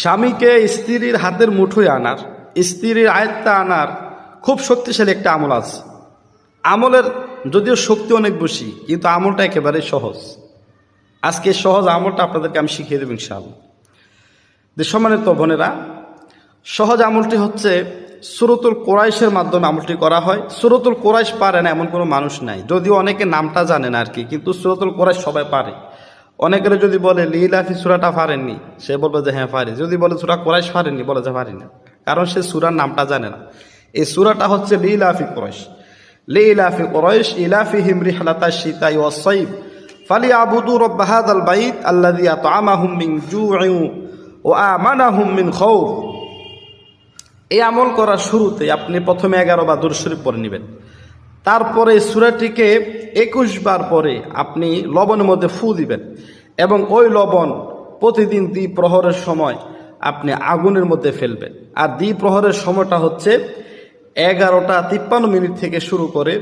স্বামীকে স্ত্রীর হাতের মুঠোয় আনার, স্ত্রীর আয়ত্তে আনার খুব শক্তিশালী একটা আমল আছে। আমলের যদিও শক্তি অনেক বেশি, কিন্তু আমলটা একেবারে সহজ। আজকে সহজ আমলটা আপনাদেরকে আমি শিখিয়ে দেব ইনশাআল্লাহ। সম্মানিত বোনেরা, সহজ আমলটি হচ্ছে সূরাতুল কুরাইশের মাধ্যমে আমলটি করা হয়। সূরাতুল কুরাইশ পারে না এমন কোনো মানুষ নাই, যদিও অনেকে নামটা জানে না আর কি, কিন্তু সূরাতুল কুরাইশ সবাই পারে। অনেকের যদি বলে লিলাফি সূরাটা পারেননি, সে বলবে যে হ্যাঁ পারি। যদি বলে সূরা কুরাইশ পারেননি, বলে যে পারি না, কারণ সে সূরার নামটা জানে না। এই সূরাটা হচ্ছে লিলাফি কুরাইশ। লিলাফি কুরাইশ ইলাফিহিম রিহলাতাশ শিতাই ওয়াস সাইফ ফালিয়াবুদু রাব্ব হাযাল বাইত আল্লাযী আত'আমাহুম মিন জু'ইন ওয়া আমানাহুম মিন খাউফ। এই আমল করার শুরুতে আপনি প্রথমে 11 বার দুরূদ শরীফ পড়ে নেবেন। তারপরে সূরাটিকে 21 বার পরে আপনি লবণের মধ্যে ফু দিবেন, এবং ওই লবণ প্রতিদিন দ্বিপ্রহরের সময় আপনি আগুনের মধ্যে ফেলবেন। আর দ্বিপ্রহরের সময়টা হচ্ছে 11:53 থেকে শুরু করে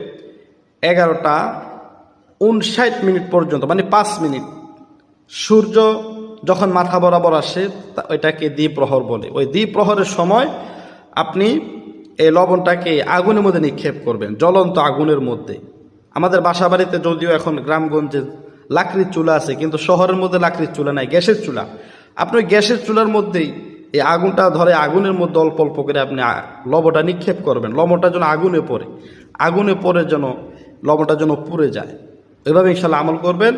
11:59 পর্যন্ত, মানে 5 মিনিট। সূর্য যখন মাথা বরাবর আসে ওইটাকে দ্বিপ্রহর বলে। ওই দ্বিপ্রহরের সময় আপনি এই লবণটাকে আগুনের মধ্যে নিক্ষেপ করবেন, জ্বলন্ত আগুনের মধ্যে। আমাদের বাসা বাড়িতে যদিও এখন গ্রামগঞ্জে লাকড়ির চুলা আছে, কিন্তু শহরের মধ্যে লাকড়ির চুলা নাই, গ্যাসের চুলা। আপনি ওই গ্যাসের চুলার মধ্যেই এই আগুনটা ধরে আগুনের মধ্যে অল্প অল্প করে আপনি লবণটা নিক্ষেপ করবেন। লবণটা যেন আগুনে পড়ে যেন লবণটা যেন পুড়ে যায়। এভাবে ইনশাল্লাহ আমল করবেন।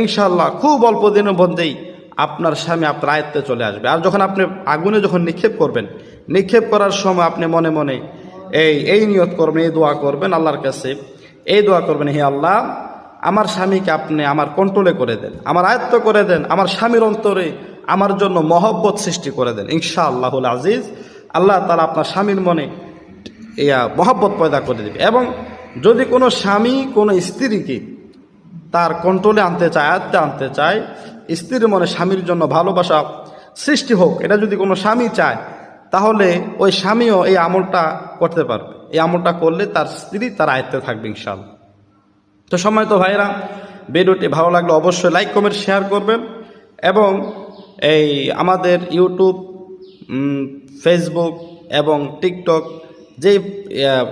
ইনশাল্লাহ খুব অল্প দিনের মধ্যেই আপনার স্বামী আপনার আয়ত্তে চলে আসবে। আর যখন আপনি আগুনে যখন নিক্ষেপ করবেন, নিক্ষেপ করার সময় আপনি মনে মনে এই নিয়ত করবেন, এই দোয়া করবেন আল্লাহর কাছে, এই দোয়া করবেন, হে আল্লাহ, আমার স্বামীকে আপনি আমার কন্ট্রোলে করে দেন, আমার আয়ত্ত করে দেন, আমার স্বামীর অন্তরে আমার জন্য মহব্বত সৃষ্টি করে দেন। ইনশাআল্লাহুল আজিজ, আল্লাহ তাআলা আপনার স্বামীর মনে মহব্বত পয়দা করে দেবে। এবং যদি কোনো স্বামী কোনো স্ত্রীকে তার কন্ট্রোলে আনতে চায়, আয়ত্তে আনতে চায়, স্ত্রীর মনে স্বামীর জন্য ভালোবাসা সৃষ্টি হোক, এটা যদি কোনো স্বামী চায়, তাহলে ওই স্বামীও এই আমলটা করতে পারবে। এই আমলটা করলে তার স্ত্রী তার আয়ত্তে থাকবে ইনশাআল্লাহ। তো সম্মানিত ভাইরা, ভিডিওটি ভালো লাগলে অবশ্যই লাইক কমেন্ট শেয়ার করবেন, এবং এই আমাদের ইউটিউব, ফেসবুক এবং টিকটক যে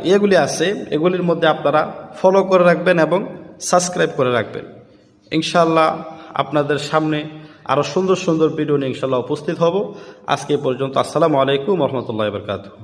ইয়েগুলি আছে, এগুলির মধ্যে আপনারা ফলো করে রাখবেন এবং সাবস্ক্রাইব করে রাখবেন। ইনশাআল্লাহ আপনাদের সামনে আরও সুন্দর সুন্দর ভিডিও নিয়ে ইনশাআল্লাহ উপস্থিত হব। আজকে পর্যন্ত আসসালামু আলাইকুম ওয়া রাহমাতুল্লাহি ওয়া বারাকাতুহু।